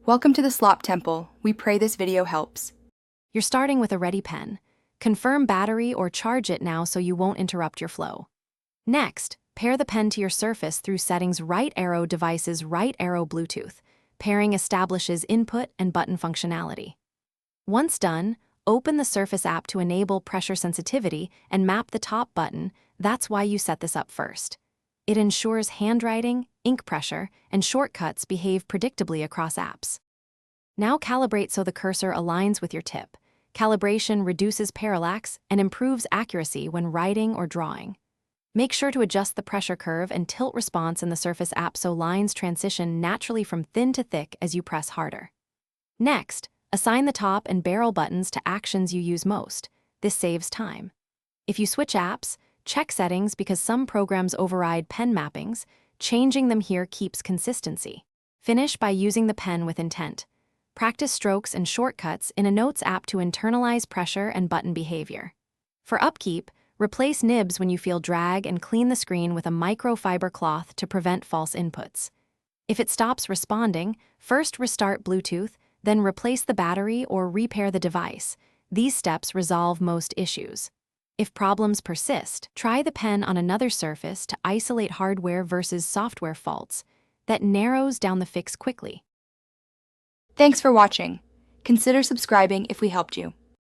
Welcome to the Slop Temple. We pray this video helps. You're starting with a ready pen. Confirm battery or charge it now so you won't interrupt your flow. Next, pair the pen to your surface through settings right arrow devices right arrow Bluetooth. Pairing establishes input and button functionality. Once done, open the Surface app to enable pressure sensitivity and map the top button. That's why you set this up first. It ensures handwriting, ink pressure, and shortcuts behave predictably across apps. Now calibrate so the cursor aligns with your tip. Calibration reduces parallax and improves accuracy when writing or drawing. Make sure to adjust the pressure curve and tilt response in the Surface app so lines transition naturally from thin to thick as you press harder. Next, assign the top and barrel buttons to actions you use most. This saves time. If you switch apps, check settings because some programs override pen mappings. Changing them here keeps consistency. Finish by using the pen with intent. Practice strokes and shortcuts in a Notes app to internalize pressure and button behavior. For upkeep, replace nibs when you feel drag and clean the screen with a microfiber cloth to prevent false inputs. If it stops responding, first restart Bluetooth, then replace the battery or repair the device. These steps resolve most issues. If problems persist, try the pen on another surface to isolate hardware versus software faults. That narrows down the fix quickly. Thanks for watching. Consider subscribing if we helped you.